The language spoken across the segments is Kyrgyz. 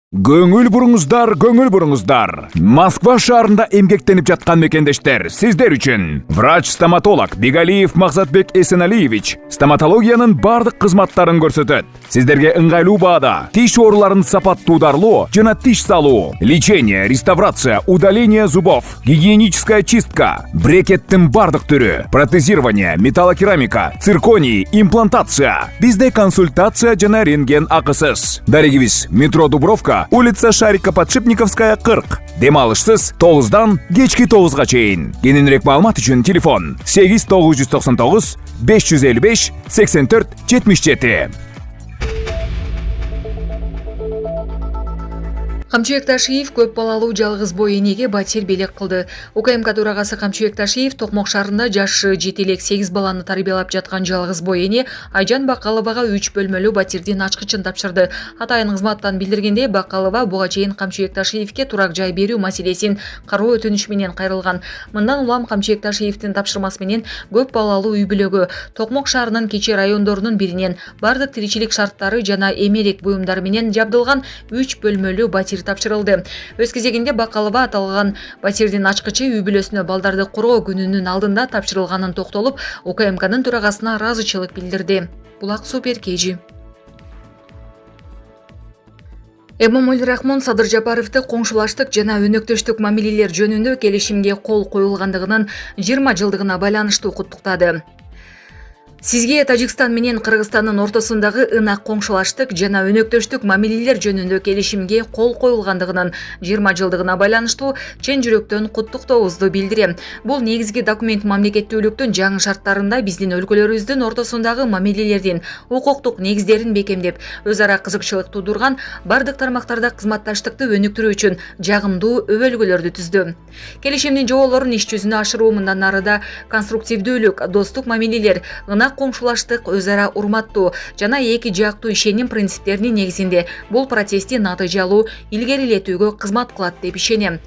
Көңүл буруңуздар. Москва шаарында эмгектенип жаткан мекендештер, сиздер үчүн врач-стоматолог Бигалиев Мақсатбек Эсеналиевич стоматологиянын бардык кызматтарын көрсөтөт. Сиздерге ыңгайлуу баада тиш ооруларын сапаттуударлоо жана тиш салуу, лечение, реставрация, удаление зубов, гигиеническая чистка, брекеттин бардык түрү, протезирование, металлокерамика, цирконий, имплантация. Бизде консультация жана рентген акысыз. Дарегибиз метро Дубровка, улица Шарика-Подшипниковская, 40. Дем алышсыз 9-дан кечки 9-га чейин. Кененирээк маалымат үчүн телефон 8999 555 84 77. Камчыбек Ташиев көп балалуу жалгыз бой энеге батир белек кылды. УКМК төрагасы Камчыбек Ташиев Токмок шаарында жашы 7 элек 8 баланы тарбиялап жаткан жалгыз бой эне Айжан Бакаловага 3 бөлмөлүү батирдин ачкычын тапшырды. Атайын кызматтан билдиргенде, Бакалова буга чейин Камчыбек Ташиевке турак жай берүү маселесин кароо өтүнүш менен кайрылган. Мындан улам Камчыбек Ташиевдин тапшырмасы менен көп балалуу үй бүлөгө Токмок шаарынын кичи райондорунун биринен бардык тиричилик шарттары жана эмерек буюмдар менен жабдылган 3 бөлмөлүү батир тапшырылды. Өз кезегинде Бакалова аталган батирдин ачкычы үй бүлөсүнө балдарды коргоо күнүнүн алдында тапшырылганын токтолуп, УКМКнын төрагасына ыраазычылык билдирди. Булак Супер Кежи. Эмомали Рахмон Садыр Жапаровду коңшулаштык жана өнөктөштүк мамилелер жөнүндө келишимге кол коюлгандыгынын 20 жылдыгына байланыштуу куттуктады. Сизге Тажикстан менен Кыргызстандын ортосундагы ынак коңшулаштык жана өнөктөштүк мамилелер жөнүндө келишимге кол коюлгандыгынын 20 жылдыгына байланыштуу чын жүрөктөн куттуктообузду билдирем. Бул негизги документ мамлекеттүүлүктүн жаңы шарттарында биздин өлкөлөрүбүздүн ортосундагы мамилелердин укуктук негиздерин бекемдеп, өз ара кызыкчылык туудурган бардык тармактарда кызматташтыкты өнүктүрүү үчүн жагымдуу өбөлгөлөрдү түздү. Келишимдин жоболорун иш жүзүнө ашыруу мындан арыда конструктивдүүлүк, достук мамилелер, коңшулаштык, өз ара урматтуу жана эки жактуу ишеним принциптеринин негизинде бул процессти натыйжалуу илгерилетүүгө кызмат кылат деп ишенем.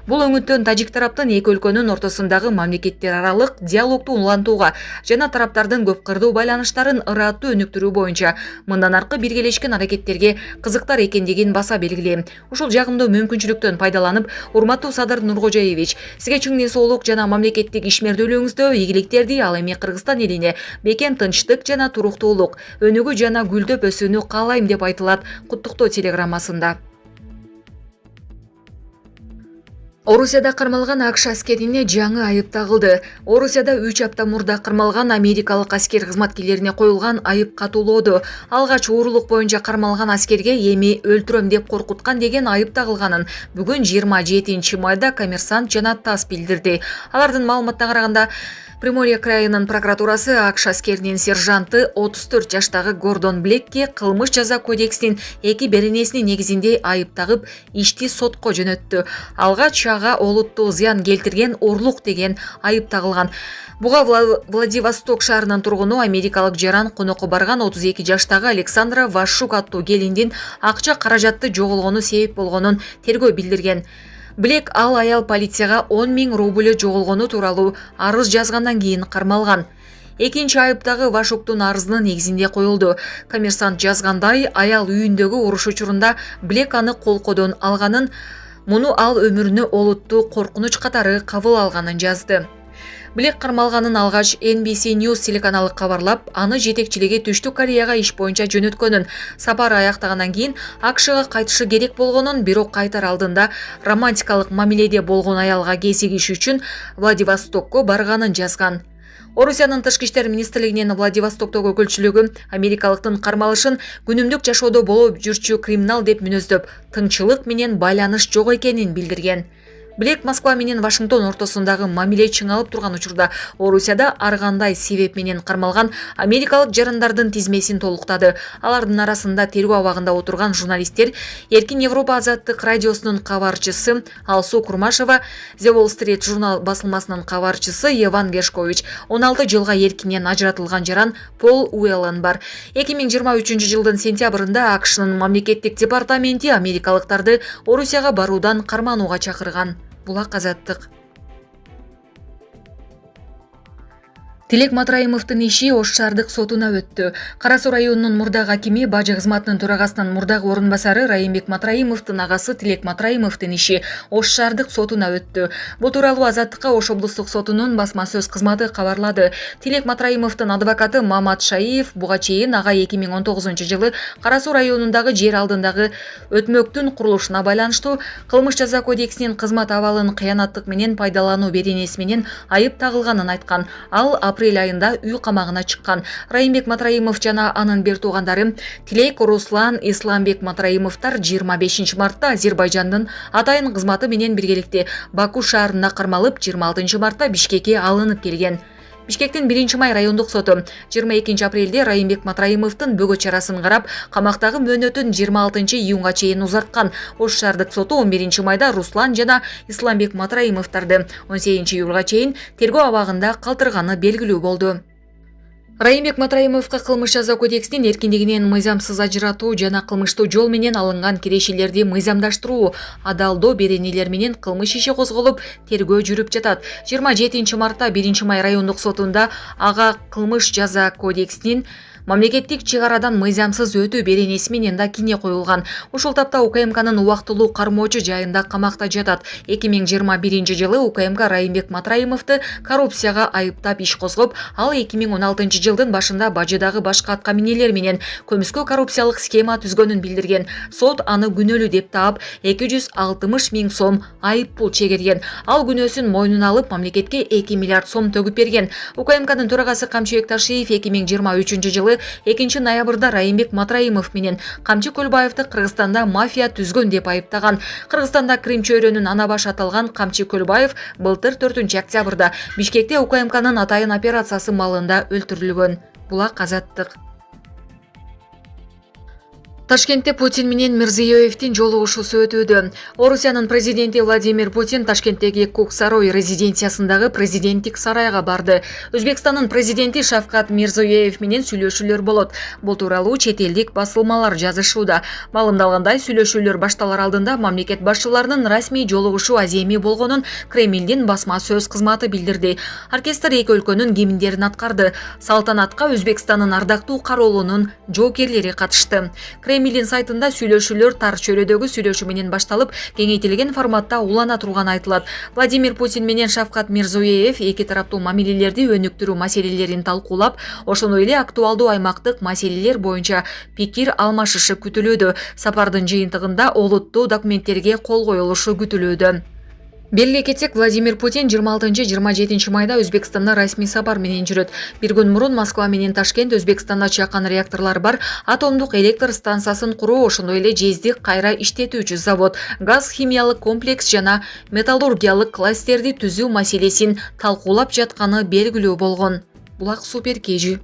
Бул өңүттөн тажик тараптын эки өлкөнүн ортосундагы мамлекеттер аралык диалогду улантууга жана тараптардын көп кырдуу байланыштарын ыраттуу өнүктүрүү боюнча мындан аркы биргелешкен аракеттерге кызыктар экендигин баса белгилейм. Ушул жагымдуу мүмкүнчүлүктөн пайдаланып, урматтуу Садыр Нуркожоевич, сизге чың денсаулык жана мамлекеттик ишмердүүлүгүңүздө ийгиликтерди, ал эми Кыргызстан элине бекем тынчтык жана туруктуулук, өнүгүү жана гүлдөп өсүүнү каалайм деп айтылат куттуктоо телеграммасында. Орусияда кармалган АКШ аскерине жаңы айып тагылды. Орусияда 3 апта мурда кармалган америкалык аскер кызматкерлерине коюлган айып катуулоодо. Алгач уурулук боюнча кармалган аскерге эми өлтүрөм деп коркуткан деген айып тагылганын бүгүн 27 майда Коммерсант жана ТАСС билдирди. Алардын маалыматына караганда, Приморье крайынын прокуратурасы АКШ аскеринин сержанты 34 жаштагы Гордон Блекке кылмыш жаза кодексинин 2 беренесинин негизинде айып тагып, ишти сотко жөнөттү. Алгач ага олуттуу зыян келтирген урлук деген айып тагылган. Буга Владивосток шаарынын тургуну америкалык жаран конокко барган 32 жаштагы Александра Вашук аттуу келиндин акча каражатты жоголгону себеп болгонун тергөө билдирген. Блек ал аял полицияга 10 000 рубль жоголгону тууралуу арыз жазгандан кийин кармалган. Экинчи айыптагы Вашуктун арызынын негизинде коюлду. Коммерсант жазгандай, аял үйүндөгү уруш учурунда Блек аны колкодон алганын, муну ал өмүрүнө олуттуу коркунуч катары кабыл алганын жазды. Блек кармалганын алгач NBC News телеканалы кабарлап, аны жетекчилиги Түштүк Кореяга иш боюнча жөнөткөнүн, сапары аяктагандан кийин АКШга кайтышы керек болгонун, бирок кайтар алдында романтикалык мамиледе болгон аялга кезигиш үчүн Владивостокко барганын жазган. Орусиянын тышкы иштер министрлигинин Владивостоктогу өкүлчүлүгү америкалыктын кармалышын күнүмдүк жашоодо болуп жүрчү криминал деп мүнөздөп, тыңчылык менен байланыш жок экенин билдирген. Блек Москва менен Вашингтон ортосундагы мамиле чыңалып турган учурда Орусияда ар кандай себеп менен кармалган америкалык жарандардын тизмесин толуктады. Алардын арасында тергөө абагында отурган журналисттер, Эркин Европа азаттык радиосунун кабарчысы Алсу Курмашева, The Wall Street журнал басылмасынын кабарчысы Иван Гешкович, 16 жылга эркинен ажыратылган жаран Пол Уэллен бар. 2023 жылдын сентябрында АКШнын мамлекеттик департаменти америкалыктарды Орусияга баруудан карманууга чакырган. Булак азаттык. Тилек Матраимовдун иши Ош шаардык сотуна өттү. Кара Суу районунун мурдагы акими бажы кызматынын төрагасынын мурдагы орун басары Райымбек Матраимовдун агасы Тилек Матраимовдун иши Ош шаардык сотуна өттү. Бул тууралуу Азаттыкка Ош облустук сотунун басма сөз кызматы кабарлады. Тилек Матраимовдун адвокаты Мамат Шаиев буга чейин ага 2019-жылы Кара Суу районундагы жер алдындагы өтмөктүн курулушуна байланыштуу кылмыш жаза кодексинин кызмат абалын кыянаттык менен пайдалануу беренеси менен айып тагылганын айткан. Ал апрель айында үй камагына чыккан. Райымбек Матраимов жана анын бир туугандары Тилек, Руслан, Исламбек Матраимовдор 25 мартта Азербайжандын атайын кызматы менен биргеликте Баку шаарына кармалып, 26 мартта Бишкекке алынып келген. Бишкектин 1-май райондук соту 22 апрелде Райымбек Матраимовдун бөгөт чарасын карап, камактагы мөөнөтүн 26 июнга чейин узарткан. Ош шаардык соту 11 майда Руслан жана Исламбек Матраимовдорду 18 июлга чейин тергөө абагында калтырганы белгилүү болду. Райымбек Матраимовго кылмыш жаза кодексинин эркиндигинен мыйзамсыз ажыратуу жана кылмыштуу жол менен алынган кирешелерди мыйзамдаштыруу, адалдоо беренелер менен кылмыш иши козголуп, тергөө жүрүп жатат. 27 мартта 1-май райондук сотунда ага кылмыш жаза кодексинин мамлекеттик чыгарадан мыйзамсыз өтүү беренеси менен да кине коюлган. Ушул тапта УКМКнын убактылуу кармоочу жайында камакта жатат. 2021-жылы УКМК Райымбек Матраимовду коррупцияга айыптап иш козгоп, ал 2016-жылдын башында бажыдагы башка аткаминелер менен көмүскө коррупциялык схема түзгөнүн билдирген. Сот аны күнөөлүү деп таап 260 000 сом айып пул чегерген. Ал күнөөсүн мойнуна алып, мамлекетке 2 миллиард сом төгүп берген. УКМКнын төрагасы Камчыбек Ташиев 2023-жылы 2 ноябрда Райымбек Матраимов менен Камчы Көлбаевди Кыргызстанда мафия түзгөн деп айыптаган. Кыргызстанда Крим чөйрөнүн ана баш аталган Камчы Көлбаев былтыр 4-октябрда Бишкекте УКМКнын атайын операциясы малында өлтүрүлгөн. Булак Азаттык. Ташкентте Путин менен Мирзиёевдин жолугушуусу өтүүдө. Орусиянын президенти Владимир Путин Ташкенттеги Куксарой резиденциясындагы президенттик сарайга барды. Өзбекстандын президенти Шавкат Мирзиёев менен сүйлөшүүлөр болот. Бул тууралуу чет элдик басылмалар жазышууда. Маалымдалгандай, сүйлөшүүлөр башталар алдында мамлекет башчыларынын расмий жолугушуу аземи болгонун Кремлдин басма сөз кызматы билдирди. Оркестр эки өлкөнүн гимндерин аткарды. Салтанатка Өзбекстандын ардактуу кароолунун жоокерлери катышты. Кремлдин сайтында сүйлөшүүлөр тар чөйрөдөгү сүйлөшүү менен башталып, кеңейтилген форматта улана турганы айтылат. Владимир Путин менен Шавкат Мирзиёев эки тараптуу мамилелерди өнүктүрүү маселелерин талкуулап, ошондой эле актуалдуу аймактык маселелер боюнча пикир алмашышы күтүлүүдө. Сапардын жыйынтыгында олуттуу документтерге кол коюлушу күтүлүүдө. Белгилей кетсек, Владимир Путин 26-27 майда Өзбекстанда расмий сапар менен жүрөт. Бир күн мурун Москва менен Ташкент Өзбекстанда чакан реакторлор бар атомдук электр станциясын куруу, ошондой эле жездик кайра иштетүүчү завод, газ химиялык комплекс жана металлургиялык кластерди түзүү маселесин талкуулап жатканы белгилүү болгон. Булак Супер KG.